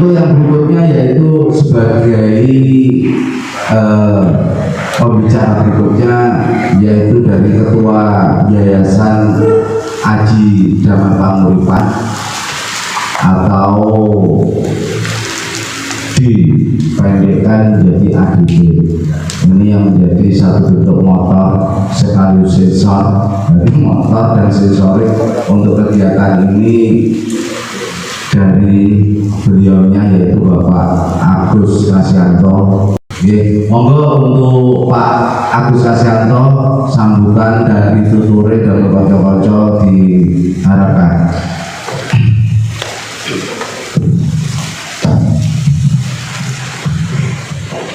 untuk yang berikutnya yaitu sebagai pembicara berikutnya yaitu dari Ketua Yayasan Aji Damar Panguripan atau dipendekkan jadi ADP. Ini yang menjadi satu bentuk motor sekaligus sensor, jadi motor dan sensorik untuk kegiatan ini dari beliaunya yaitu Bapak Agus Kasyanto. Oke, monggo untuk Pak Agus Kasyanto sambutan dari tuture dan kanca-kanca diharapkan.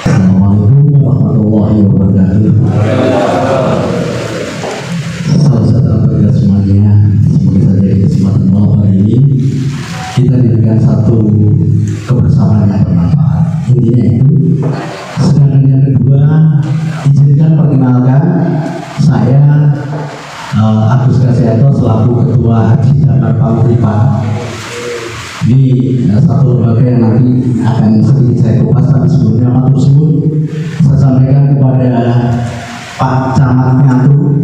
Assalamualaikum warahmatullahi wabarakatuh. Salam sejahtera bagi semuanya. Semoga saja di kesempatan malam hari ini kita diberikan satu kebersamaan yang bermanfaat. Intinya itu. Sedangkan yang kedua, izinkan perkenalkan saya Agus Kasyanto selaku Ketua Aji Damar Panguripan. Ini satu lembaga yang nanti akan sedikit saya kupas, tapi sebelumnya matur suwun saya sampaikan kepada Pak Camat Ngantuk,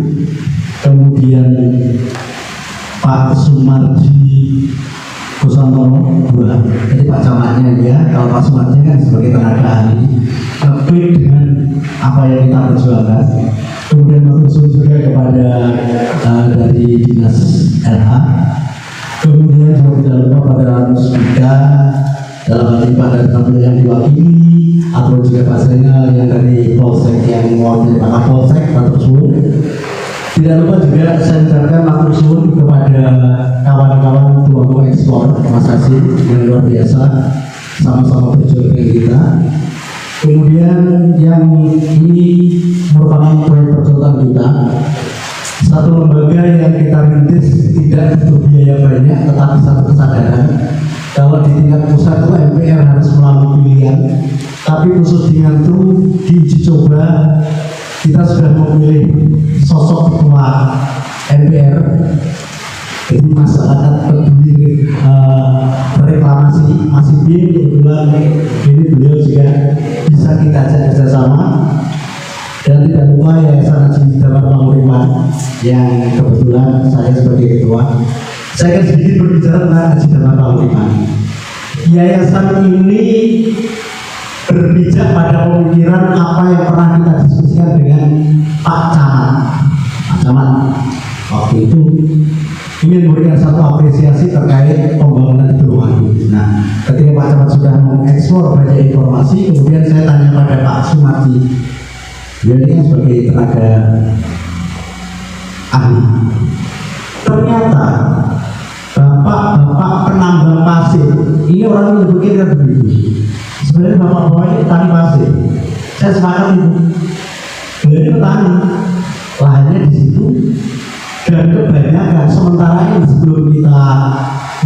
kemudian Pak Sumarji Kusantono dua. Jadi Pak Camatnya ya, kalau Pak Sumarji kan sebagai tenaga ahli lebih dengan apa yang kita perjuangkan. Kemudian matur suwun juga kepada dari Dinas LH. Kemudian tidak lupa pada Musbika dalam hal ini pada tamu yang diwakili atau juga Pak Zainal yang dari Polsek yang mewakili Pak Kapolsek, matur suwun. Tidak lupa juga saya ucapkan matur suwun kepada kawan-kawan tua ekspor Mas Hasim yang luar biasa sama-sama berjuang dengan kita. Kemudian yang ini merupakan proyek percontohan kita. Satu lembaga yang kita rintis tidak butuh biaya banyak, tetapi satu kesadaran kalau di tingkat pusat itu MPR harus melalui pilihan, tapi khusus di Ngantuk di uji coba kita sudah memilih sosok ketua MPR. Jadi masyarakat peduli reklamasi masih kebetulan ini beliau juga bisa kita ajak kerjasama. Dan tidak lupa Yayasan Aji Damar Panguripan yang kebetulan saya sebagai ketua. Saya akan sedikit berbicara tentang Aji Damar Panguripan. Yayasan ini berpijak pada pemikiran apa yang pernah kita diskusikan dengan Pak Camat. Pak Camat waktu itu ingin memberikan satu apresiasi terkait pembangunan di Tulungagung. Nah, ketika Pak Camat sudah mengekspor banyak informasi, kemudian saya tanya pada Pak Sumarji. Jadi sebagai tenaga ahli, ternyata bapak penambang pasir ini orang yang berpikir begitu. Sebenarnya bapak-bapak ini petani pasir. Saya sepakat itu. Beliau ini petani, lahannya di situ dan kebanyakan. Sementara ini sebelum kita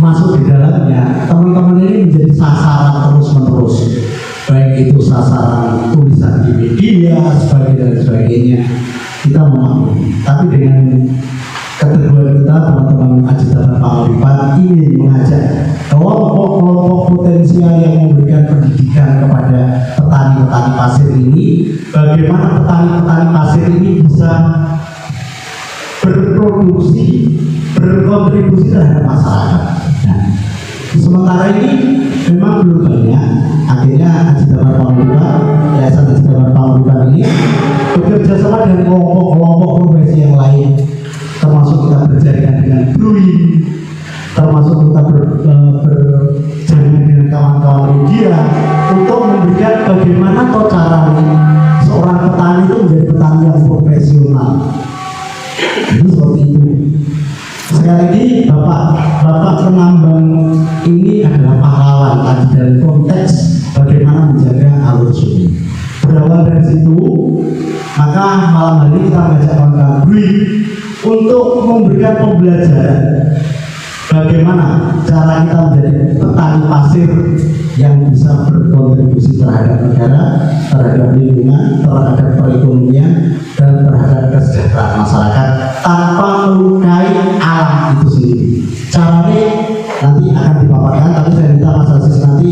masuk di dalamnya, teman-teman ini menjadi sasaran terus-menerus. Baik itu sasaran tulisan di media, dan sebagainya, kita memaklumi. Tapi dengan keteguhan kita, teman-teman Aji Damar Panguripan ingin mengajak kelompok-kelompok potensial yang memberikan pendidikan kepada petani-petani pasir ini, bagaimana petani-petani pasir ini bisa berproduksi, berkontribusi terhadap masyarakat. Nah, sementara ini memang belum banyak. Akhirnya Aji Damar Panguripan, Yayasan Aji Damar Panguripan ini bekerja sama dengan kelompok-kelompok profesi yang lain, termasuk kita berjaringan dengan BRUI, termasuk kita berjaringan dengan kawan-kawan media untuk memberikan bagaimana caranya seorang petani itu menjadi petani yang profesional. Jadi seperti itu. Sekali lagi Bapak penambang ini adalah pahlawan tadi dari konteks bagaimana menjaga alur sungai. Berawal dari situ, maka malam hari kita mengajak kawan-kawan BRUI untuk memberikan pembelajaran bagaimana cara kita menjadi petani pasir yang bisa berkontribusi terhadap negara, terhadap lingkungan, terhadap perekonomian, dan terhadap kesejahteraan masyarakat tanpa melukai alam itu sendiri. Caranya nanti akan dipaparkan, tapi saya minta Mas Aziz nanti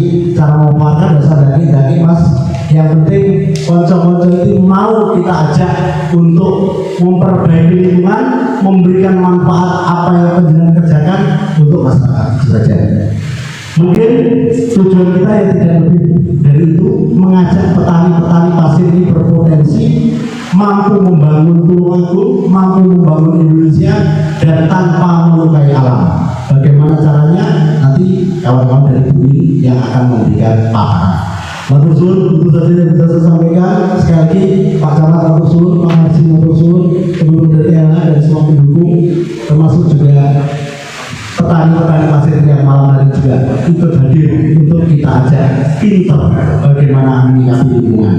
makan dasar daging mas. Yang penting konco-konco itu mau kita ajak untuk memperbaiki lingkungan, memberikan manfaat apa yang penjenengan kerjakan untuk masyarakat. Itu saja. Mungkin tujuan kita yang tidak lebih dari itu, mengajak petani-petani pasir ini berpotensi mampu membangun Tulungagung, mampu membangun Indonesia dan tanpa melukai alam. Bagaimana caranya? Nanti kawan-kawan dari bumi yang akan memberikan paparan. Matur suwun, itu saja yang bisa saya sampaikan. Sekali lagi Pak Camat matur suwun, Pak Haji matur suwun, teman-teman dari LH dan semua pendukung, termasuk juga petani-petani pasir yang malam hari juga ikut hadir untuk kita ajak pinter bagaimana menyikapi lingkungan.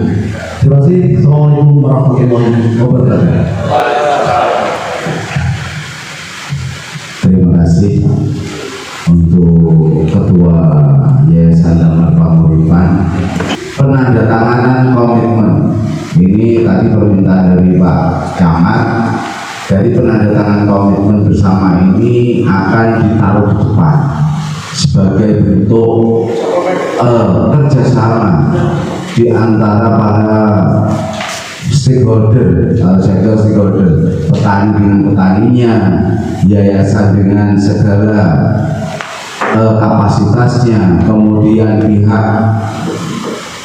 Terima kasih. Assalamualaikum warahmatullahi wabarakatuh. Terima kasih untuk Ketua Yayasan Damar Pamuripan. Penandatanganan komitmen ini tadi permintaan dari Pak Camat. Jadi penandatanganan komitmen bersama ini akan ditaruh di depan sebagai bentuk kerjasama di antara para stakeholder, stakeholder, petani dengan petaninya, yayasan dengan segala kapasitasnya, kemudian pihak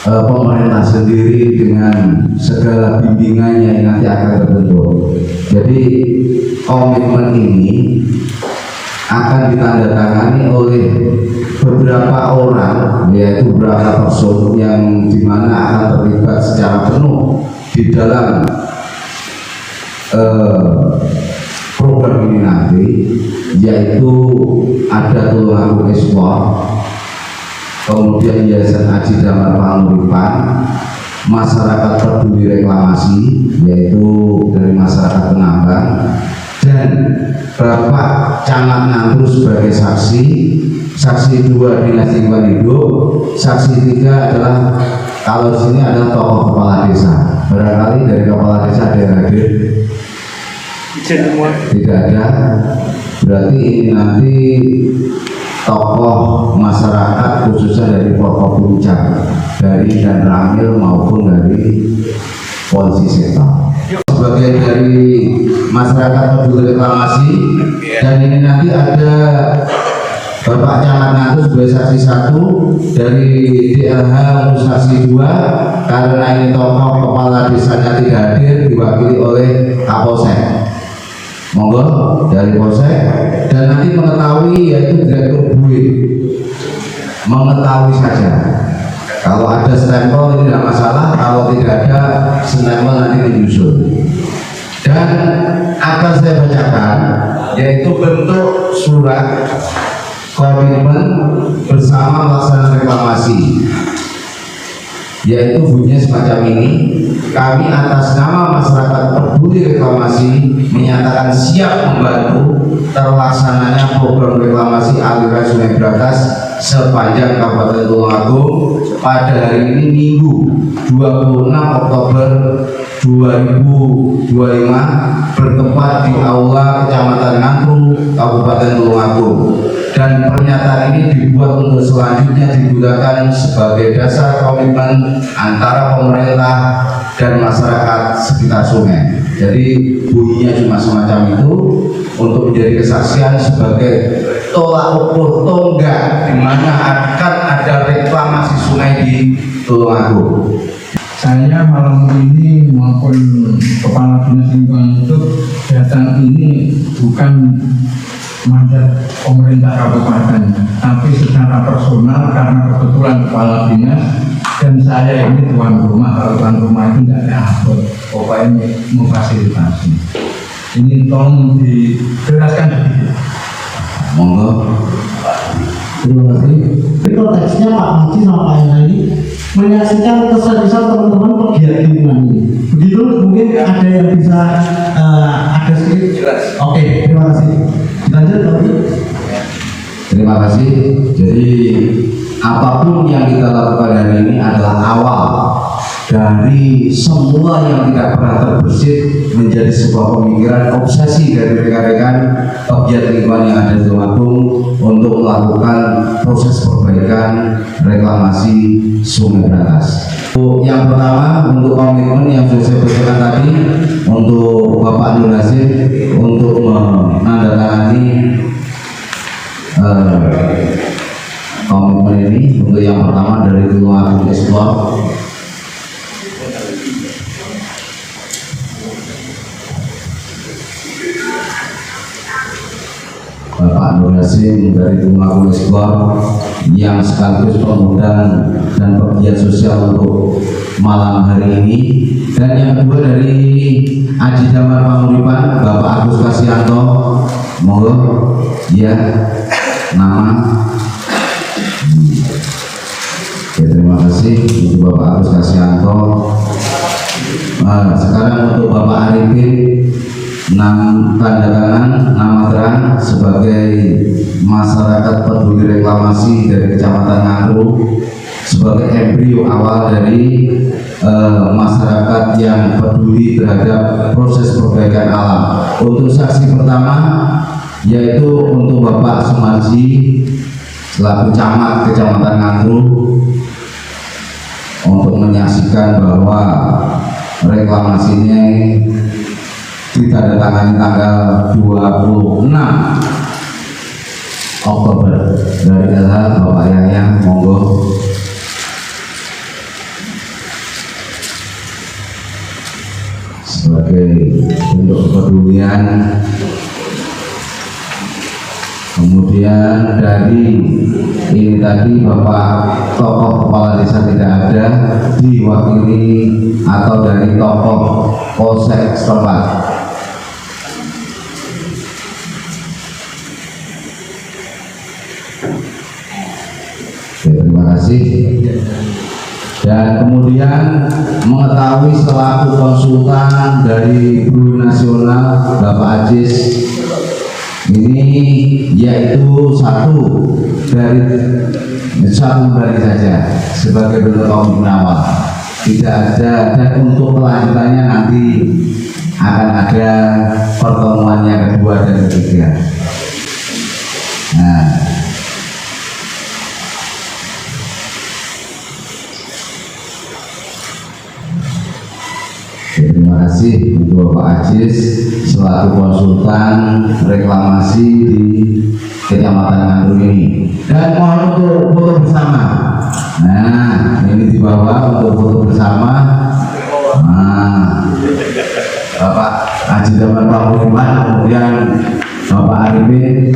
pemerintah sendiri dengan segala bimbingannya yang nanti akan terbentuk. Jadi komitmen ini akan ditandatangani oleh beberapa orang, yaitu beberapa person yang dimana akan terlibat secara penuh di dalam program ini nanti, yaitu ada Tulungagung Export, kemudian Yayasan Aji Damar Pamuripan, masyarakat peduli reklamasi, yaitu dari masyarakat penambang, dan Bapak Camat Ngantru sebagai saksi, saksi 2 Dinas Lingkungan Hidup, saksi 3 adalah kalau di sini adalah tokoh kepala desa. Barangkali dari kepala desa ada yang hadir? Tidak ada. Berarti ini nanti tokoh masyarakat khususnya dari Forkopuncak, dari Dan Ramil maupun dari Polisi Sektor. Sebagai dari masyarakat peduli reklamasi, dan ini nanti ada Bapak Camat Ngantru sebagai saksi 1, dari DLH untuk saksi 2, karena ini tokoh kepala desanya tidak hadir, diwakili oleh Kapolsek. Monggo dari Polsek, dan nanti mengetahui yaitu Direktur BUI, mengetahui saja. Kalau ada stempel ini tidak masalah, kalau tidak ada stempel nanti menyusul. Dan akan saya bacakan yaitu bentuk surat komitmen bersama melaksanakan reklamasi, yaitu bunyinya semacam ini. Kami atas nama masyarakat peduli reklamasi menyatakan siap membantu terlaksananya program reklamasi aliran Sungai Bragas sepanjang Kabupaten Tulungagung pada hari ini Minggu 26 Oktober 2025 bertempat di Aula Kecamatan Ngantru, Kabupaten Tulungagung. Dan pernyataan ini dibuat untuk selanjutnya digunakan sebagai dasar komitmen antara pemerintah dan masyarakat sekitar sungai. Jadi bunyinya cuma semacam itu untuk menjadi kesaksian sebagai tolak ukur tonggak di mana akan ada reklamasi sungai di Tulungagung. Saya malam ini maupun Kepala Dinas Lingkungan Hidup datang ini bukan mandat pemerintah kabupaten, tapi secara personal karena kebetulan Kepala Dinas dan saya ini tuan rumah. Kalau tuan rumah itu tidak ada atur, pokoknya memfasilitasi. Ini tolong dijelaskan sedikit. Monggo. Terima kasih. Ini konteksnya Pak Haji sama Pak Yana ini menyaksikan kesan-kesan teman-teman pegiat lingkungan ini. Begitu mungkin ada yang bisa ada sedikit jelas. Oke, terima kasih. Lanjut lagi. Terima kasih. Jadi apapun yang kita lakukan hari ini adalah awal dari semua yang tidak pernah terbersit menjadi sebuah pemikiran obsesi dari rekan-rekan pegiat lingkungan yang ada di Tulungagung untuk melakukan proses perbaikan reklamasi Sungai Berantas. Yang pertama, untuk komitmen yang sudah saya berikan tadi untuk Bapak Nur Hasim untuk menandatangani komitmen ini. Untuk yang pertama dari Tulungagung Explore, Bapak Nur Hasim dari Tulungagung Explore yang sekaligus pengundang dan pegiat sosial untuk malam hari ini. Dan yang kedua dari Aji Damar Panguripan, Bapak Agus Kasianto, monggo ya nama. Oke, terima kasih untuk Bapak Agus Kasianto. Sekarang untuk Bapak Arifin, tanda tangan nama terang sebagai masyarakat peduli reklamasi dari Kecamatan Ngangru, sebagai embrio awal dari masyarakat yang peduli terhadap proses perbaikan alam. Untuk saksi pertama yaitu untuk Bapak Sumarji selaku camat Kecamatan Ngangru untuk menyaksikan bahwa reklamasinya ditandatangani tanggal 26 Oktober dari LH Bapak Yahya, monggo. Sebagai bentuk kepedulian. Kemudian dari ini tadi Bapak tokoh kepala desa tidak ada, diwakili atau dari tokoh polsek setempat. Terima kasih. Dan kemudian mengetahui selaku konsultan dari Buruh Nasional Bapak Ajis, ini yaitu satu hari saja sebagai bentuk komitmen awal, tidak ada, dan untuk kelanjutannya nanti akan ada pertemuan yang kedua dan ketiga. Nah, terima kasih untuk Bapak Ajis selaku konsultan reklamasi di Kecamatan Ngangru ini. Dan mohon untuk foto bersama. Nah, ini di bawah untuk foto bersama. Nah, Bapak Aji Damar Panguripan, kemudian Bapak Arifin.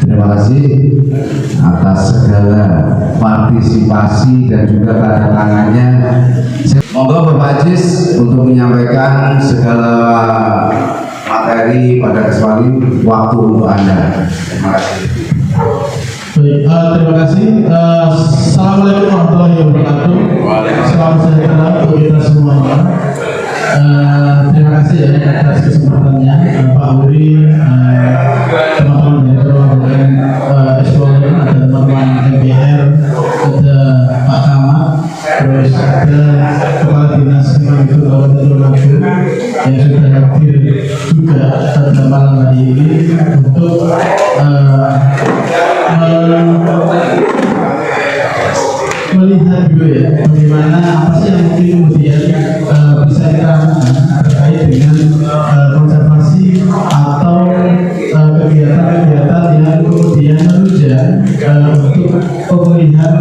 Terima kasih atas segala partisipasi dan juga tanda tangannya. Monggo Bapak Ajis untuk menyampaikan segala materi pada kesempatan waktu untuk Anda. Terima kasih. Baik, terima kasih. Assalamualaikum warahmatullahi wabarakatuh. Salam sejahtera untuk kita semuanya. Terima kasih ya atas kesempatannya Pak Uri, teman-teman dari Keluarga Explorer, ada teman-teman MPR, ada Pak Kamat, terus ada Kepala Dinas Lingkungan Hidup Kabupaten Tulungagung yang sudah hadir juga pada malam hari ini untuk melihat juga ya bagaimana apa sih yang mungkin kemudian bisa kita lakukan terkait dengan konservasi atau kegiatan-kegiatan yang kemudian menunjang untuk pemulihan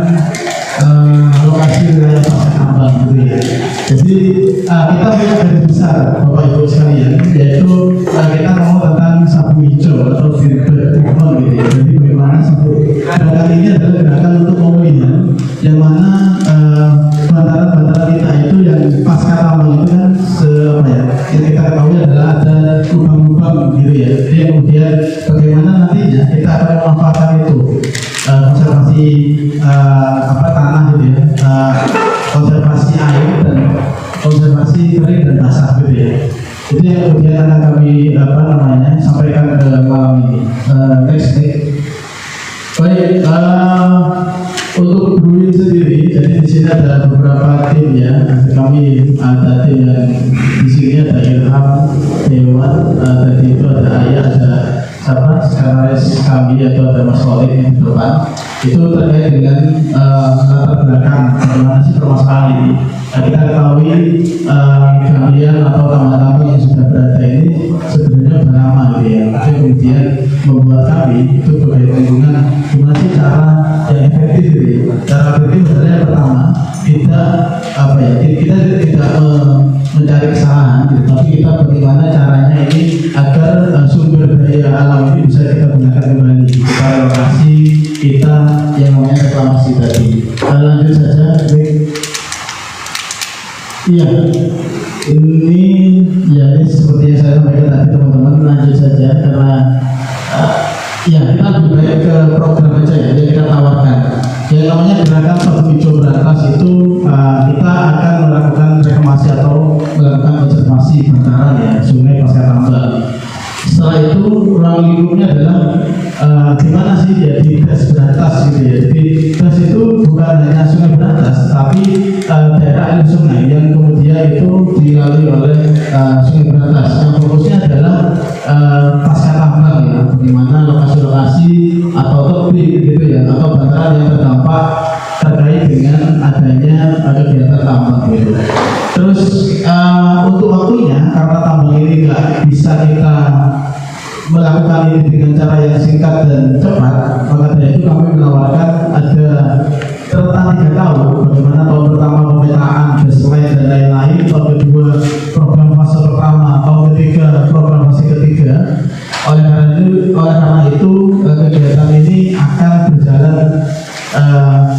lokasi wilayah pasar tambang gitu ya. Jadi kita punya garis besar Bapak Ibu sekalian, yaitu kita mau tentang sapu hijau atau feedback treatment gitu ya. Jadi bagaimana sapu gerakan ini adalah gerakan untuk pemulihan yang mana bantaran-bantaran kita itu yang pasca tambang itu kan yang kita ketahui adalah ada lubang-lubang gitu ya. Jadi kemudian bagaimana nantinya kita akan memanfaatkan itu konservasi tanah gitu ya, konservasi air dan konservasi kering dan basah gitu ya. Itu yang kemudian akan kami sampaikan ke malam ini. Next. Baik, untuk Bruin sendiri, jadi di sini ada beberapa tim ya. Kami ada tim yang di sini ada Ilham, Dewan, tadi itu ada Ayah, ada siapa? Sekretaris kami atau ada Mas Khalid yang di depan. Itu terkait dengan latar belakang bagaimana sih permasalahan ini. Nah, kita ketahui kalian atau tamu-tamu yang sudah berada ini sebenarnya sudah lama gitu ya. Tapi kemudian membuat kami itu berkaitan dengan gimana sih cara yang efektif gitu ya. Cara efektif sebenarnya yang pertama kita kita tidak mencari kesalahan gitu, tapi kita bagaimana caranya ini agar sumber daya alam ini bisa kita gunakan kembali kita lokasi kita yang namanya reklamasi tadi. Lanjut saja. Iya, ini seperti yang saya sampaikan tadi teman-teman, lanjut saja karena kita lebih baik ke program aja ya yang kita tawarkan. Yang namanya gerakan satu hijau berantas itu kita akan melakukan reklamasi atau melakukan konservasi bantaran ya sungai pasca tambang. Setelah itu ruang lingkupnya adalah gimana sih ya di gas berantas gitu ya. Jadi gas itu bukan hanya sungai berantas, tapi daerah air sungai yang kemudian itu dilalui oleh sungai berantas. Yang fokusnya adalah pasca tambang ya, bagaimana lokasi-lokasi atau tebing gitu ya, atau bantaran yang terdampak terkait dengan adanya kegiatan tambang gitu. Terus untuk waktunya karena tambang ini nggak bisa kita melakukan ini dengan cara yang singkat dan cepat, maka dari itu kami menawarkan ada rentang 3 tahun, bagaimana tahun pertama pemetaan baseline dan lain-lain, tahun kedua program fase pertama, tahun ketiga program fase ketiga. Oleh karena itu kegiatan ini akan berjalan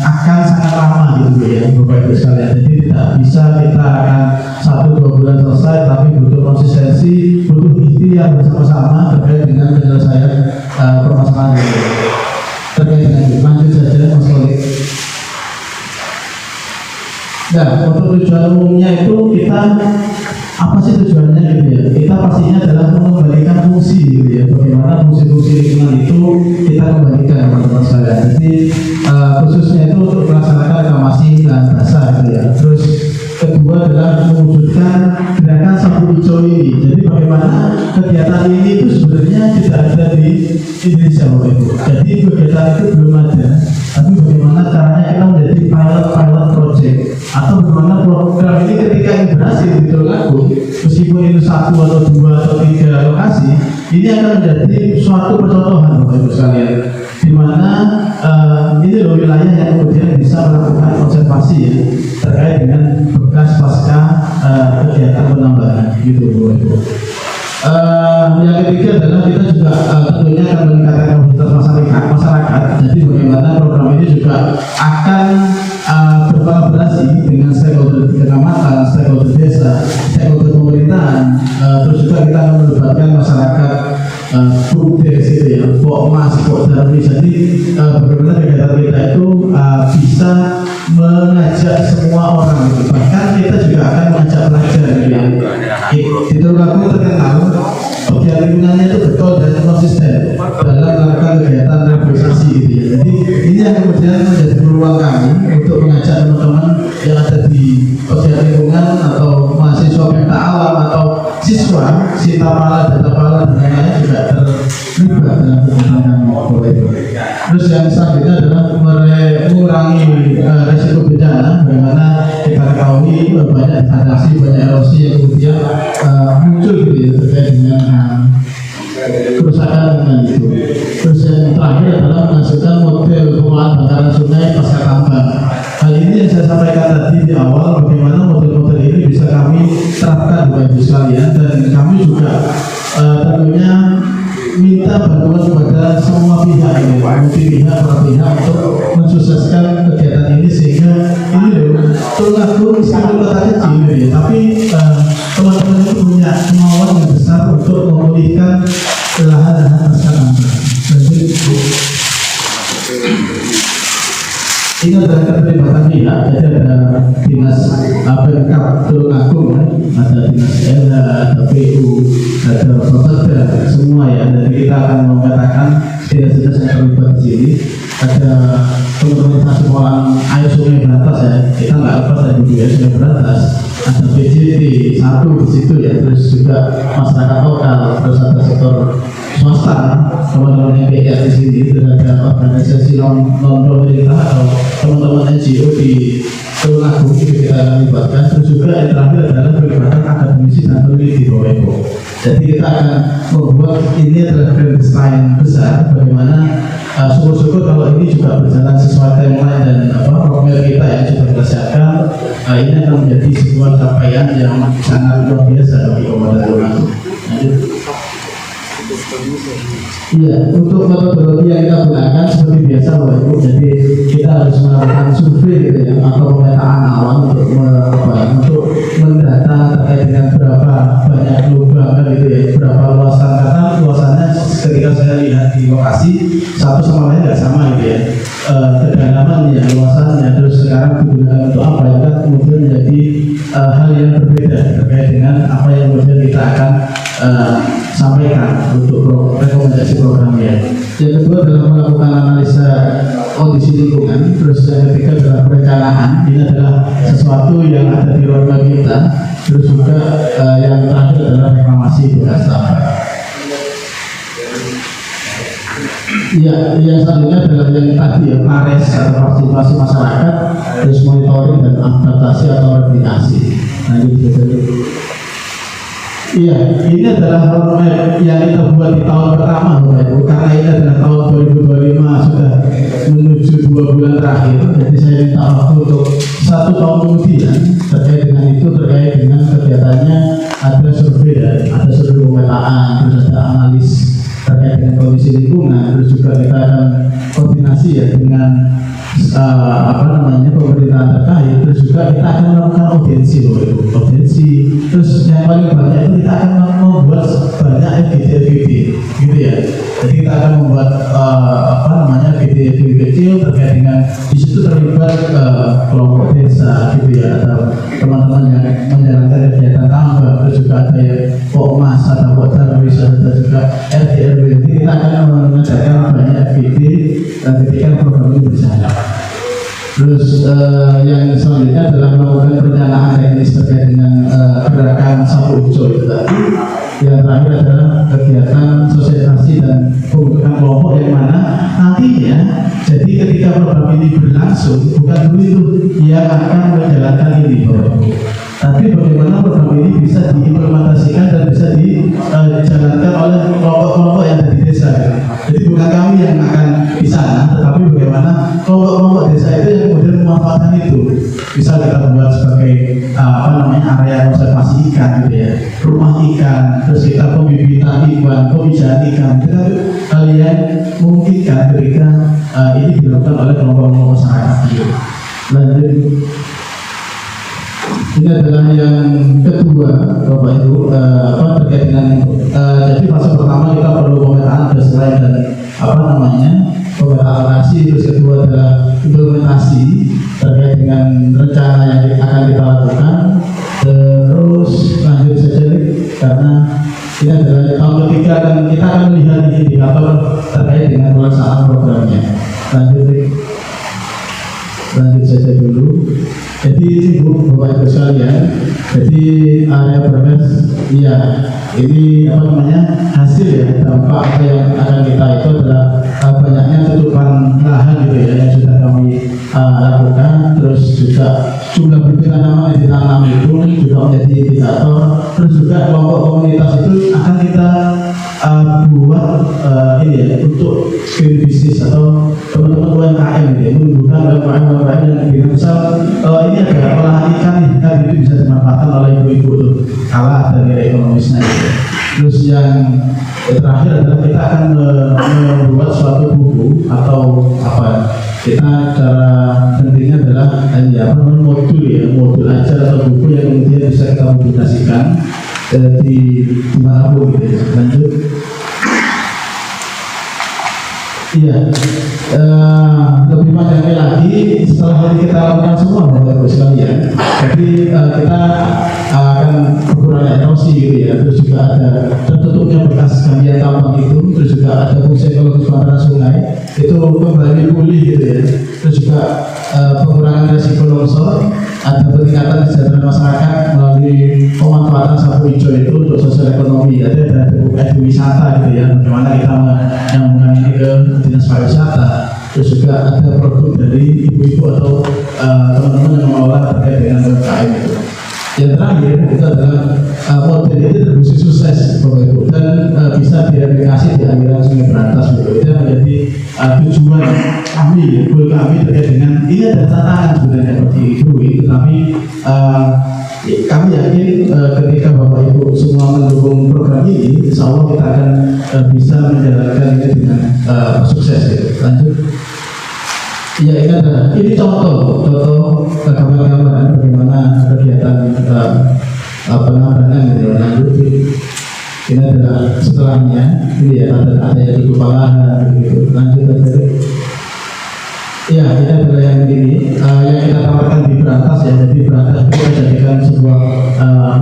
akan sangat lama gitu ya Bapak Ibu sekalian. Jadi tidak bisa kita akan 1-2 bulan selesai, tapi butuh konsistensi, butuh ikhtiar bersama-sama terkait dengan penyelesaian permasalahan ini. Terkait dengan itu, lanjut saja Mas Khalid. Nah, untuk tujuan umumnya itu kita apa sih tujuannya gitu ya? Kita pastinya adalah mengembalikan fungsi gitu ya. Bagaimana fungsi-fungsi lingkungan itu kita kembalikan teman-teman sekalian. Jadi khususnya itu untuk melaksanakan reklamasi lahan basah gitu ya. Terus kedua adalah mewujudkan gerakan sapu hijau ini. Jadi bagaimana kegiatan ini itu sebenarnya tidak ada di Indonesia Bapak Ibu. Jadi kegiatan itu belum ada. Tapi bagaimana caranya kita menjadi pilot project atau bagaimana program ini ketika ini berhasil di Tulungagung, meskipun itu 1 atau 2 atau 3 lokasi, ini akan menjadi suatu percontohan Bapak Ibu sekalian, di mana ini loh wilayah yang kemudian bisa melakukan konservasi ya, terkait dengan bekas pasca kegiatan penambangan gitu Bapak Ibu. Yang ketiga adalah kita juga tentunya akan meningkatkan kapasitas masyarakat. Jadi bagaimana program ini juga akan berkolaborasi dengan stakeholder kecamatan, stakeholder desa, stakeholder pemerintahan. Terus juga kita akan melibatkan masyarakat BUMDes itu ya, Pokmas, Pokdarwi. Jadi bagaimana kegiatan kita itu bisa mengajak semua orang gitu. Bahkan kita juga akan mengajak pelajar gitu ya. Di Tulungagung terkenal pegiat lingkungannya itu betul dan konsisten dalam melakukan kegiatan reboisasi gitu ya. Jadi ini yang kemudian menjadi peluang kami untuk mengajak teman-teman yang ada di pegiat lingkungan atau mahasiswa Pemda Alam atau siswa Sitapala, Datapala dan lain-lain juga terlibat dalam kegiatan kami. Terus yang selanjutnya adalah mengurangi resiko bencana. Bagaimana kita ketahui banyak degradasi, banyak erosi yang kemudian muncul gitu ya, terkait dengan kerusakan lingkungan itu. Terus yang terakhir adalah menghasilkan model pengolahan bantaran sungai pasca tambang. Hal ini yang saya sampaikan tadi di awal, bagaimana model-model ini bisa kami terapkan Bapak Ibu sekalian, dan kami juga tentunya minta bantuan kepada semua pihak ini, multi-pihak, para pihak untuk mensukseskan kegiatan ini sehingga ini loh, Tulungagung meskipun kota kecil ya, tapi teman-teman itu punya kemauan yang besar untuk memulihkan lahan-lahan pasca tambang. Ini adalah keterlibatan pihak, jadi ada dinas Pemkab Tulungagung ada dinas LH, ada PU, ada Bapeda, semua ya. Jadi kita akan memetakan dinas-dinas yang terlibat di sini. Ada teman-teman sekolah Air Sungai Berantas ya, kita nggak lepas dari budaya Sungai Berantas. Ada PJT satu di situ ya, terus juga masyarakat lokal, terus ada sektor swasta, teman-teman MPR di sini, terus ada organisasi non pemerintah atau teman-teman NGO di Tulungagung itu kita akan libatkan. Terus juga yang terakhir adalah melibatkan akademisi dan peneliti Bapak-Ibu. Jadi kita akan membuat ini adalah grand design besar bagaimana syukur-syukur kalau ini juga berjalan sesuai timeline dan program kita yang sudah kita siapkan. Ini akan menjadi sebuah capaian yang sangat luar biasa bagi Kabupaten Tulungagung. Iya, untuk metodologi yang kita gunakan seperti biasa Bapak Ibu. Jadi kita harus melakukan survei gitu ya, atau pemetaan awan untuk mendata terkait dengan berapa banyak lubang kan gitu ya, berapa luasan, karena luasannya ketika saya lihat di lokasi satu sama lain nggak sama gitu ya, kedalaman ya, luasannya, terus sekarang digunakan untuk apa ya, kan kemudian menjadi hal yang berbeda terkait dengan apa yang kemudian kita akan sampaikan untuk rekomendasi programnya. Yang kedua adalah melakukan analisa kondisi lingkungan. Terus yang ketiga adalah perencanaan. Ini adalah sesuatu yang ada di roadmap kita. Terus juga yang terakhir adalah reklamasi bekas tambang. Iya, yang selanjutnya adalah yang tadi ya, PARES atau partisipasi masyarakat, terus monitoring dan adaptasi atau replikasi. Nah, iya, ini adalah roadmap yang kita buat di tahun pertama Bapak Ibu, karena ini adalah tahun 2025 sudah menuju 2 bulan terakhir. Jadi saya minta waktu untuk 1 tahun kemudian terkait dengan itu, terkait dengan kegiatannya ada survei ya, ada survei pemetaan, terus ada analis terkait dengan kondisi lingkungan, terus juga kita akan koordinasi ya dengan pemerintahan terkait, terus juga kita akan melakukan audiensi, terus yang paling banyak itu kita akan membuat banyak FGD gitu ya. Jadi kita akan membuat FGD kecil terkait dengan di situ terlibat kelompok desa gitu ya, atau teman-teman yang menjalankan kegiatan tambang, terus juga ada yang Pokmas, ada Darwis, ada juga RT/RW. Jadi kita akan mengadakan banyak FGD dan ketika program ini berjalan. Terus yang selanjutnya adalah melakukan perencanaan teknis terkait dengan gerakan sapu hijau itu tadi. Yang terakhir adalah kegiatan sosialisasi dan pembentukan kelompok yang mana nantinya, jadi ketika program ini berlangsung, bukan dulu itu yang akan menjalankan ini Bapak Ibu, tapi bagaimana program ini bisa diimplementasikan dan bisa dijalankan oleh kelompok-kelompok yang ada di desa. Jadi bukan kami yang akan di sana, tetapi bagaimana kelompok-kelompok desa itu yang kemudian memanfaatkan itu. Bisa kita buat sebagai area konservasi ikan gitu ya, rumah ikan, terus kita pembibitan ikan, pemijahan ikan. Kita kalian memungkinkan ketika ini dilakukan oleh kelompok-kelompok masyarakat gitu. Lanjut. Ini adalah yang kedua Bapak Ibu, terkait dengan jadi fase pertama kita perlu pemetaan baseline dan pemetaan lokasi, terus kedua adalah implementasi terkait dengan rencana yang akan kita lakukan. Terus lanjut saja nih, karena ini adalah tahun ketiga dan kita akan melihat indikator terkait dengan pelaksanaan programnya. Lanjut saja dulu. Jadi ini Bapak Ibu sekalian, jadi area progres, iya, ini hasil ya, dampak apa yang akan kita itu adalah banyaknya tutupan lahan gitu ya yang sudah kami lakukan. Terus juga jumlah bibit tanaman yang ditanam itu juga menjadi indikator. Terus juga kelompok komunitas itu akan kita buat ini ya, untuk green business atau teman-teman UMKM gitu ya, menumbuhkan UMKM yang lebih misal ini ada olahan ikan nih, kan itu bisa dimanfaatkan oleh ibu-ibu tuh, kalah dari ekonomisnya gitu. Terus yang terakhir adalah kita akan membuat suatu buku atau kita cara pentingnya adalah modul ajar atau buku yang kemudian bisa kita publikasikan di manapun gitu ya. Lanjut. Iya, lebih panjangnya lagi setelah ini kita lakukan semua Bapak Ibu sekalian. Jadi kita akan erosi gitu ya, terus juga ada tertutupnya bekas galian tambang itu, terus juga ada fungsi ekologis bantaran sungai itu kembali pulih gitu ya, terus juga pengurangan resiko longsor, ada peningkatan kesejahteraan masyarakat melalui pemanfaatan sapu hijau itu untuk sosial ekonomi, ada wisata gitu ya, bagaimana kita menyambungkan ini ke dinas pariwisata, terus juga ada produk dari ibu-ibu atau teman-teman yang mengelola terkait dengan UMKM itu. Yang terakhir itu adalah model ini terbukti sukses Bapak Ibu dan bisa direplikasi di aliran Sungai Berantas gitu. Itu yang menjadi tujuan kami, goal kami terkait dengan ini ada tantangan sebenarnya bagi ibu, tetapi kami yakin ketika Bapak Ibu semua mendukung program ini, insya Allah kita akan bisa menjalankan ini dengan sukses gitu. Lanjut. Ya, ini contoh gambar-gambaran bagaimana kegiatan penambangan gitu. Lanjut, ini adalah setelahnya, ini ya ada yang di kepala gitu. Lanjut aja. Ya, ini adalah yang ini yang kita tawarkan di Berantas ya. Jadi Berantas itu dijadikan sebuah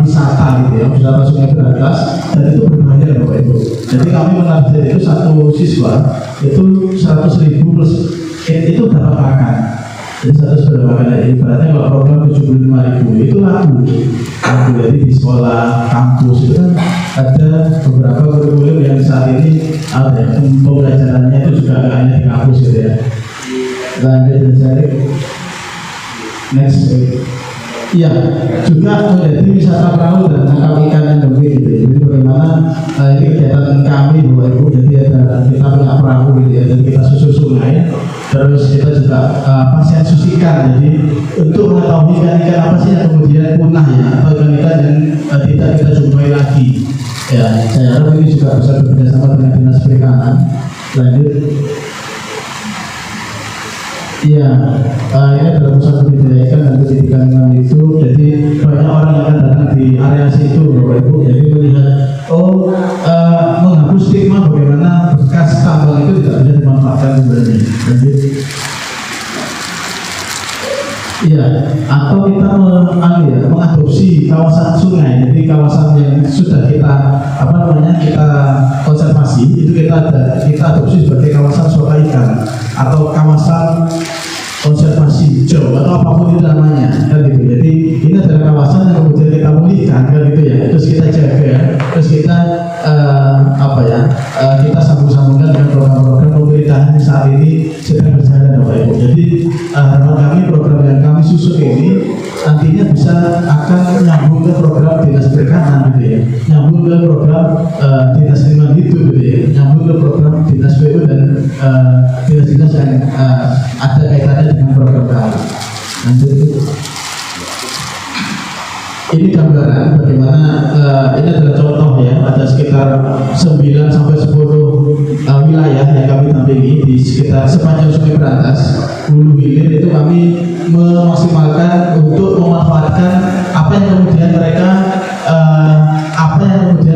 wisata gitu ya, wisata Sungai Berantas, dan itu berbayar Bapak Ibu. Jadi kami menarget itu satu siswa itu 100.000 plus itu dapat makan. Jadi 100 makan ya. Ibaratnya kalau program 75.000 itu laku. Jadi di sekolah, kampus itu kan ada beberapa kurikulum yang saat ini ada ya, pembelajarannya itu juga nggak hanya di kampus gitu ya. Lanjut cari next. Iya, juga menjadi wisata perahu dan tangkap ikan endemik gitu. Jadi bagaimana ini kegiatan kami Bapak Ibu. Jadi ada kita punya perahu gitu ya, dan kita susur sungai. Terus kita juga sensuskan. Jadi untuk mengetahui ikan-ikan apa sih yang kemudian punah ya, atau ikan-ikan yang tidak kita jumpai lagi. Ya, saya harap ini juga bisa bekerjasama dengan dinas perikanan. Lanjut. Iya, ini adalah pusat budidaya ikan dan pendidikan ikan itu. Jadi banyak orang yang akan datang di area situ, Bapak Ibu. Jadi melihat, menghapus stigma bagaimana bekas tambang itu tidak bisa dimanfaatkan kembali. Jadi, iya, atau kita mengadopsi kawasan sungai. Jadi kawasan yang sudah kita kita konservasi itu kita adopsi sebagai kawasan suaka ikan atau kawasan konservasi hijau atau apapun itu namanya kan gitu. Jadi ini adalah kawasan yang kemudian kita pulihkan kan gitu ya, terus kita jaga, terus kita kita sambung-sambungkan dengan program-program pemerintahan yang saat ini sedang berjalan Bapak Ibu. Jadi harapan kami program yang kami susun ini nantinya bisa akan nyambung ke program dinas perikanan gitu ya, nyambung ke program dinas lingkungan hidup gitu ya, nyambung ke program dinas PU dan dinas-dinas yang ada kaitannya dengan program kami. Lanjut. Ini gambaran bagaimana ini adalah contoh ya, ada sekitar 9 sampai 10 wilayah yang kami dampingi di sekitar sepanjang Sungai Berantas, hulu hilir itu kami memaksimalkan untuk memanfaatkan apa yang kemudian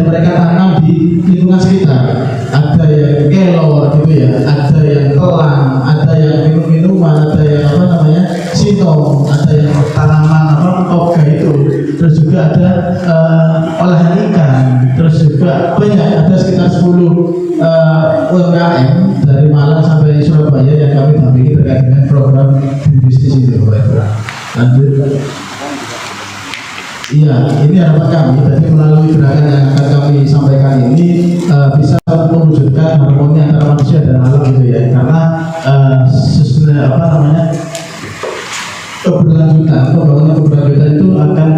mereka tanam di lingkungan sekitar. Ada yang kelor gitu ya, ada yang telang, ada yang minum-minuman, ada yang sintong, ada yang tanaman toga itu, terus juga ada olahan ikan, terus juga banyak, ada sekitar 10 UMKM dari Malang sampai Surabaya yang kami dampingi terkait dengan program bisnis itu. Lanjut. Iya, ini harapan kami. Jadi melalui gerakan yang akan kami sampaikan ini bisa mewujudkan harmoni antara manusia dan alam gitu ya. Karena pembangunan keberlanjutan itu akan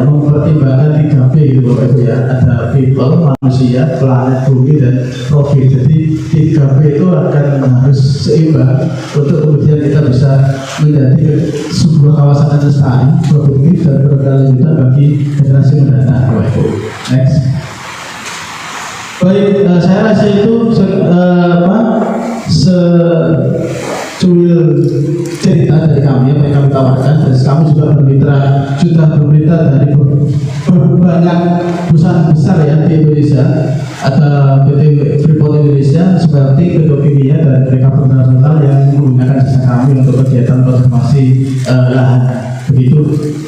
mempertimbangkan 3P gitu Bapak Ibu ya. Ada people, manusia, planet, bumi, dan profit. Jadi 3P itu akan harus seimbang untuk kemudian kita bisa menjadi sebuah kawasan yang lestari, produktif, dan berkelanjutan bagi generasi mendatang Bapak Ibu. Next. Baik, saya rasa itu secuil cerita dari kami yang kami tawarkan, dan kami juga sudah bermitra dari banyak perusahaan besar ya di Indonesia. Ada PT Freeport Indonesia seperti Petrokimia dan Rekap Internasional yang menggunakan jasa kami untuk kegiatan konservasi lahan. Begitu.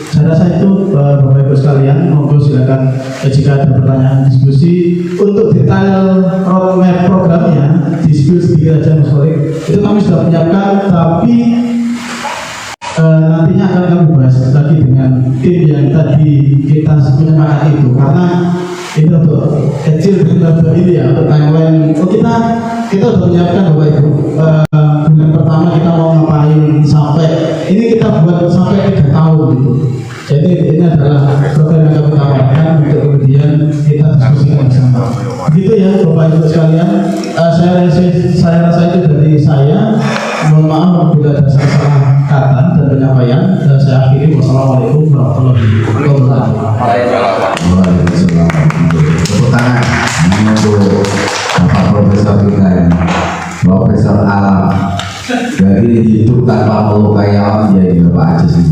Saya rasa itu Bapak Ibu sekalian, monggo silakan jika ada pertanyaan diskusi untuk detail roadmap programnya diskusi sedikit aja Mas Korik, itu kami sudah menyiapkan, tapi nantinya akan kami bahas lagi dengan tim yang tadi kita menyepakati itu, karena itu untuk kecil untuk ini ya, untuk timeline. Kita sudah menyiapkan Bapak Ibu. Bulan pertama kita mau ngapain sampai ini kita buat sampai 3 tahun gitu. Jadi ini adalah program yang kami tawarkan untuk kemudian kita diskusikan bersama. Begitu ya Bapak Ibu sekalian. Saya rasa itu dari saya. Mohon maaf apabila ada salah kata dan penyampaian. Saya akhiri. Wassalamualaikum warahmatullahi wabarakatuh. Waalaikumsalam. Tepuk tangan untuk Bapak Profesor kita ya, Profesor Alam. Dari hidup tanpa melukai alam ya Bapak aja sih.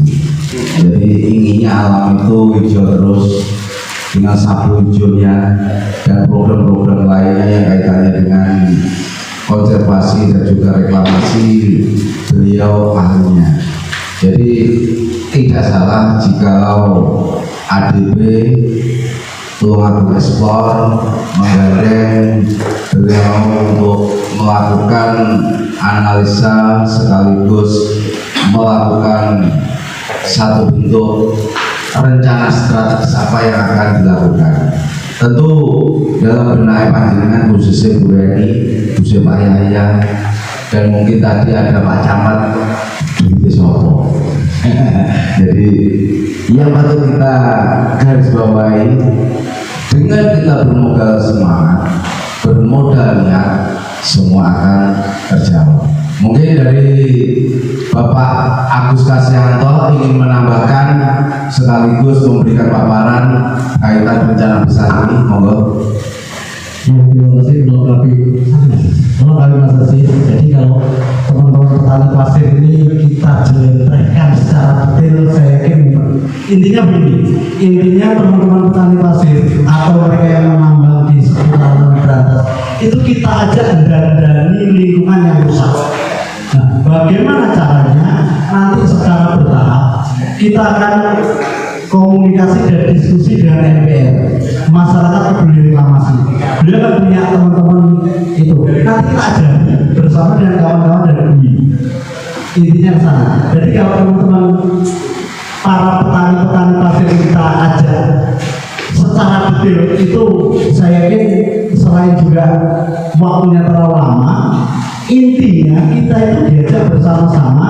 Jadi inginnya alam itu hijau terus dengan sapu hijaunya dan program-program lainnya yang kaitannya dengan konservasi dan juga reklamasi, beliau ahlinya. Jadi tidak salah jikalau ADB Tulungagung Explore menggandeng beliau untuk melakukan analisa sekaligus melakukan satu bentuk rencana strategis apa yang akan dilakukan. Tentu dalam benak panjenengan khususnya Bu Reni, khususnya Pak Yahya, dan mungkin tadi ada Pak Camat di Sopo. Jadi yang patut kita garis bawahi, dengan kita bermodal semangat, bermodal niat, semua akan terjawab. Mungkin dari Bapak Agus Kasyanto ingin menambahkan sekaligus memberikan paparan kaitan rencana besar ini, monggo. Terima kasih Mas Asi. Jadi kalau teman-teman petani pasir ini kita jelaskan secara detail, saya yakin intinya begini. Intinya teman-teman petani pasir atau mereka yang menambang di seputaran Berantas itu kita ajak mendandani lingkungan yang rusak. Nah, bagaimana caranya? Nanti secara bertahap kita akan komunikasi dan diskusi dengan MPR, masyarakat peduli reklamasi. Beliau kan punya teman-teman itu. Nanti kita ajak bersama dengan kawan-kawan dari UI. Intinya ke sana. Jadi kalau teman-teman para petani-petani pasir kita ajak secara detail itu, saya yakin selain juga waktunya terlalu lama, intinya kita itu diajak bersama-sama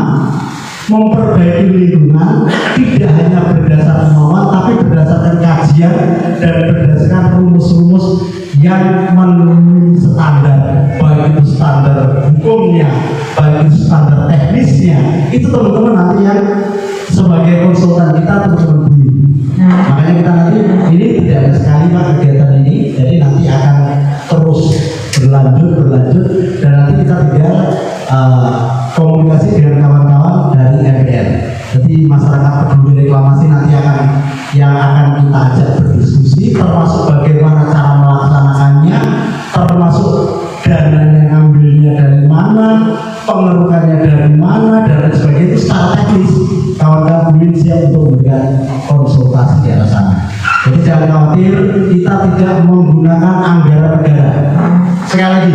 memperbaiki lingkungan, tidak hanya berdasarkan kemauan tapi berdasarkan kajian dan berdasarkan rumus-rumus yang memenuhi standar, baik itu standar hukumnya, baik itu standar teknisnya. Itu teman-teman nanti yang sebagai konsultan kita teman-teman beli. Makanya kita nanti ini tidak ada sekali Pak kegiatan ini, jadi nanti akan terus berlanjut dan nanti kita tinggal komunikasi dengan kawan-kawan dari MPR. Jadi masyarakat peduli reklamasi nanti yang akan kita ajak berdiskusi, termasuk bagaimana cara melaksanakannya, termasuk dana yang ngambilnya dari mana, pengerukannya dari mana, dan lain sebagainya. Itu secara teknis kawan-kawan siap untuk memberikan konsultasi di arah sana. Jadi jangan khawatir, kita tidak menggunakan anggaran negara. Sekali lagi,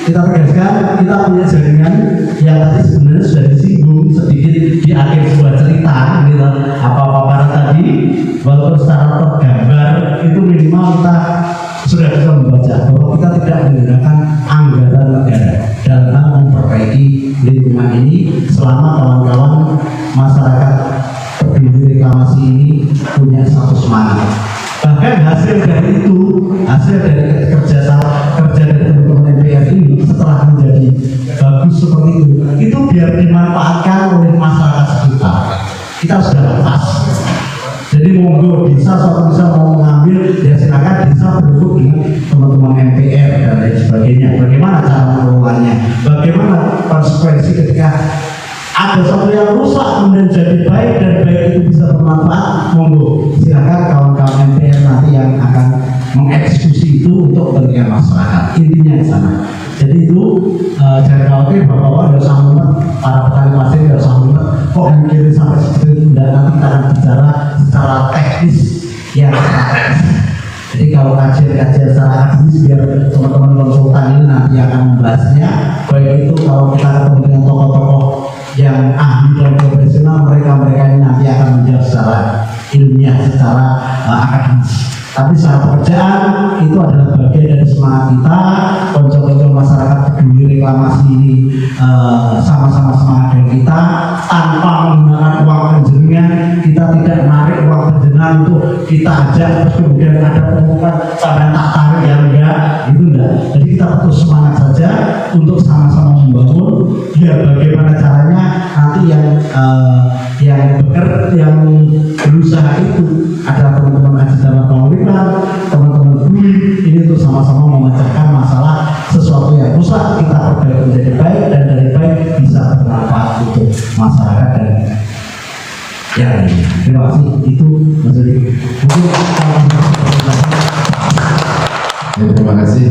kita tegaskan, kita punya jaringan yang tadi sebenarnya sudah disinggung sedikit di akhir sebuah cerita, gitu. Apa-apa tadi, walaupun secara tergambar, itu minimal kita sudah bisa membaca bahwa kita tidak menggunakan anggaran negara dalam memperbaiki lingkungan ini selama kawan-kawan masyarakat peduli reklamasi ini punya satu semangat. Bahkan hasil dari itu, hasil dari kerja dari teman-teman MPR ini setelah menjadi bagus seperti itu biar dimanfaatkan oleh masyarakat sekitar. Kita sudah lepas. Jadi monggo bisa suatu bisa mau mengambil ya silakan, bisa berhubung dengan teman-teman MPR dan lain sebagainya. Bagaimana cara mengelolanya? Bagaimana konsekuensi ketika ada sesuatu yang rusak kemudian jadi baik dan baik itu bisa bermanfaat? Monggo silakan kawan-kawan MPR nanti yang akan mengeksekusi itu untuk kepentingan masyarakat. Intinya di sana. Jadi itu jangan khawatir bahwa ada sambungan para petani pasir, ada sambungan kok mikirin sampai seperti itu. Dan nanti kita akan bicara secara teknis yang strategis. Jadi kalau kajian-kajian secara akademis biar teman-teman konsultan ini nanti akan membahasnya, baik itu kalau kita ketemu dengan tokoh-tokoh yang ahli dan profesional, mereka ini nanti akan menjawab secara ilmiah, secara akademis. Tapi secara pekerjaan itu adalah bagian dari semangat kita, konco-konco masyarakat peduli reklamasi ini sama-sama semangat dengan kita, tanpa menggunakan uang penjenengan. Kita tidak menarik uang penjenengan untuk kita ajak terus kemudian ada pengumuman sampai tak tarik ya enggak, itu enggak. Jadi kita terus semangat saja untuk sama-sama membangun. Ya bagaimana caranya nanti yang berusaha itu adalah teman-teman Haji Dalam Penguripan, teman-teman Bumi, ini tuh sama-sama memecahkan masalah sesuatu yang rusak kita perbaiki menjadi baik, dan dari baik bisa bermanfaat untuk masyarakat dan yang lainnya. Terima kasih. Itu menjadi terima kasih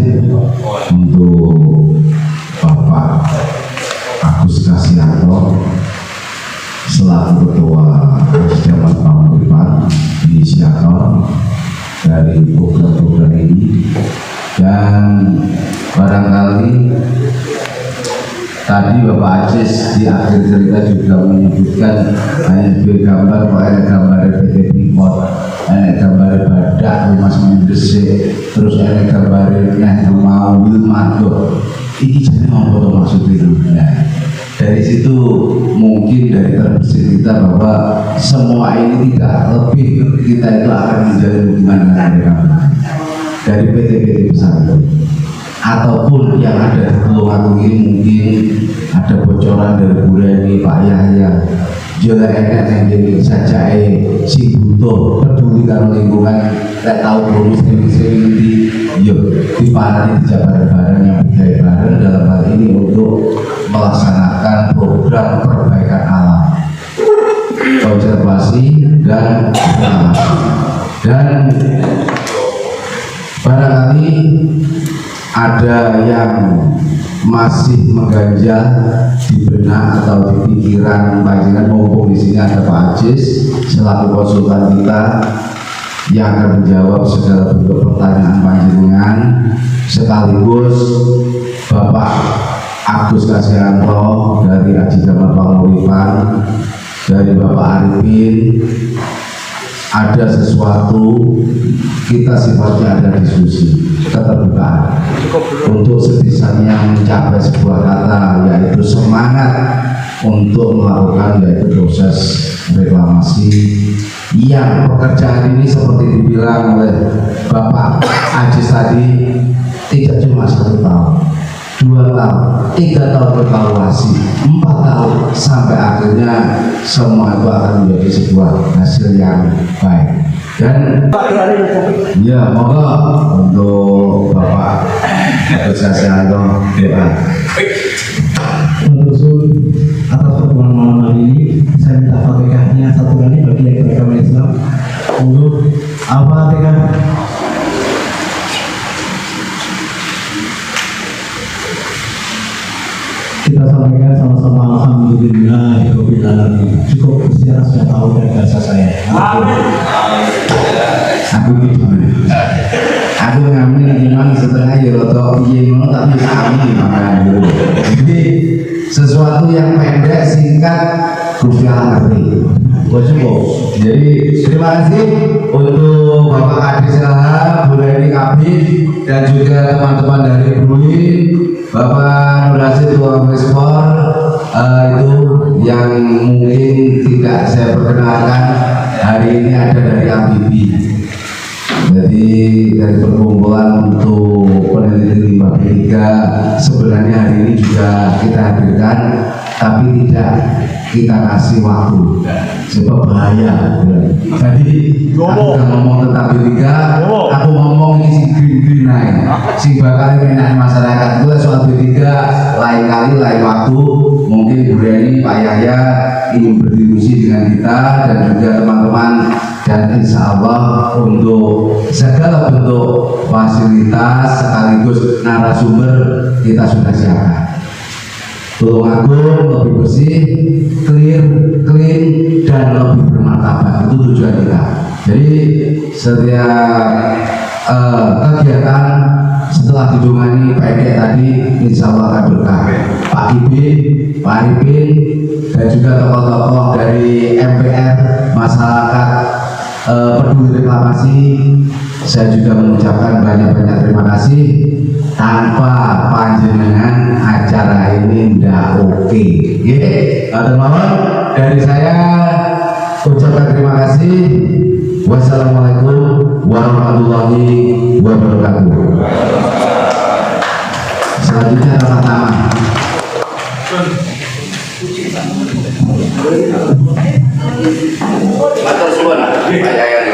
untuk Bapak Agus Kasianto selaku Ketua Jaman Penguripan, inisiator dari program-program ini. Dan barangkali tadi Bapak Ajis di akhir cerita juga menyebutkan hanya sebagai gambar, kok ada gambar PT Freeport, ada gambar badak Mas Mendesik, terus ada gambar Neh Mau Wilmardo. Ini jadi apa maksud itu? Nah, dari situ mungkin dari terbesit kita bahwa semua ini tidak lebih, kita itu akan menjalin hubungan dengan mereka dari PT-PT besar itu, ataupun yang ada di Tulungagung ini. Mungkin ada bocoran dari Bu Reni, Pak Yahya, juga enak yang jadi saja si butuh peduli karo lingkungan, tidak tahu bonus sering-sering di parani di Jabar bareng yang budaya bareng dalam hal ini untuk melaksanakan program perbaikan alam, konservasi dan reklamasi. Dan barangkali ada yang masih mengganjal di benak atau di pikiran panjenengan, mumpung di sini ada Pak Ajis selaku konsultan kita yang akan menjawab segala bentuk pertanyaan panjenengan, sekaligus Bapak Agus Kasianto dari Haji Dalam Penguripan, dari Bapak Arifin. Ada sesuatu, kita sifatnya ada diskusi, keterbukaan untuk sebisanya mencapai sebuah kata, yaitu semangat untuk melakukan yaitu proses reklamasi yang pekerjaan ini seperti dibilang oleh Bapak Ajis tadi tidak cuma 1 tahun, 2 tahun, 3 tahun evaluasi, 4 tahun, sampai akhirnya semua itu akan menjadi sebuah hasil yang baik. Dan ya, moga untuk Bapak Agus Kasianto doa. Untuk atas pertemuan malam hari ini, saya minta Fatihahnya 1 kali bagi yang beragama Islam. Untuk Al-Fatihah. Kita sampaikan sama-sama alhamdulillah rabbil alamin. Cukup sejarah sudah tahu dan bahasa saya. Aku gitu. Aku ngambil iman setengah ya atau piye ngono tapi sami makanya dulu. Jadi sesuatu yang pendek, singkat, Gusti Allah ngerti. Cukup. Jadi terima kasih untuk Bapak Adi Salah, Bu Reni Kabid, dan juga teman-teman dari Brui, Bapak Nurasid Tuan Respor, itu yang mungkin tidak saya perkenalkan hari ini ada dari Ambibi. Jadi dari perkumpulan untuk peneliti limbah B3 sebenarnya hari ini juga kita hadirkan, tapi tidak kita kasih waktu sebab bahaya. Jadi aku udah ngomong tentang B3, aku ngomong ini si green si bakal menarik masyarakat. Itu soal B3 lain kali, lain waktu. Mungkin Bu Reni, Pak Yahya ingin berdiskusi dengan kita dan juga teman-teman, dan insya Allah untuk segala bentuk fasilitas sekaligus narasumber kita sudah siapkan. Tulungagung lebih bersih, clean, dan lebih bermartabat, itu tujuan kita. Jadi setiap kegiatan setelah didungani Pak Ede tadi insya Allah akan berkah. Pak Ibin, Pak Arifin, dan juga tokoh-tokoh dari MPR, masyarakat peduli reklamasi, saya juga mengucapkan banyak-banyak terima kasih. Tanpa panjenengan acara ini ndak oke. Teman-teman, dari saya ucapkan terima kasih. Wassalamualaikum warahmatullahi wabarakatuh. Selanjutnya pertama. Matur suwun, Pak Yayan.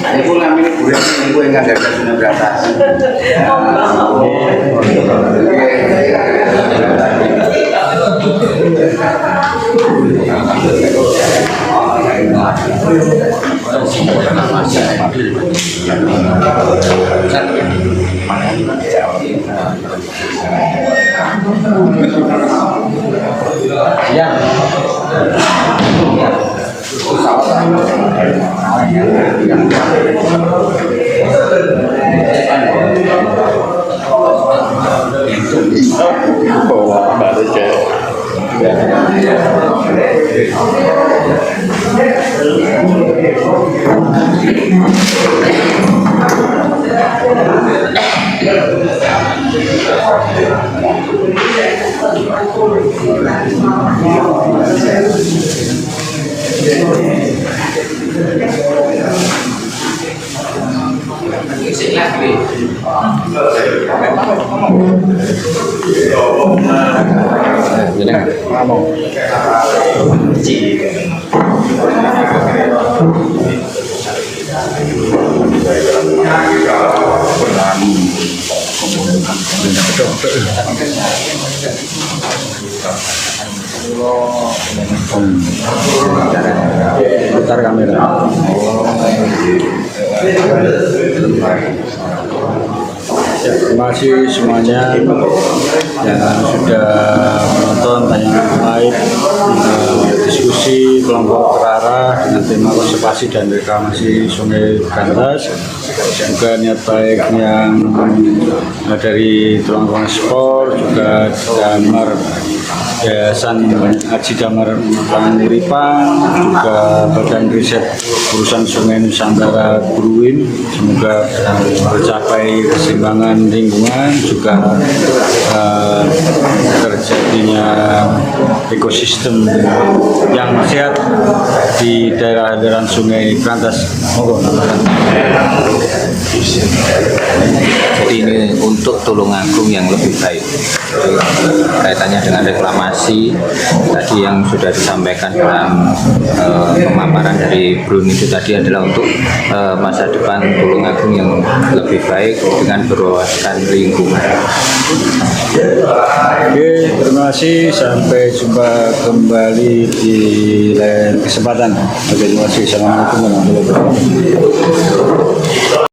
Ini pun kami bulan ini gue nggak ada sudah beratas. Ya. Putar kamera. Terima kasih semuanya yang sudah menonton tayangan live diskusi kelompok terarah dengan tema konservasi dan reklamasi Sungai Berantas. Juga niat baik yang dari teman-teman sport, juga Damar Yayasan Haji Damar Panguripan, juga Badan Riset Urusan Sungai Nusantara Buruin. Semoga tercapai keseimbangan lingkungan, juga terjadinya ekosistem yang sehat di daerah aliran Sungai Berantas. Monggo. Jadi ini untuk Tulungagung yang lebih baik. Kaitannya dengan reklamasi tadi yang sudah disampaikan dalam pemaparan dari Brun itu tadi adalah untuk masa depan Tulungagung yang lebih baik dengan berwawasan lingkungan. Oke, terima kasih. Sampai jumpa kembali di lain kesempatan. Oke, terima kasih. Assalamualaikum warahmatullahi wabarakatuh.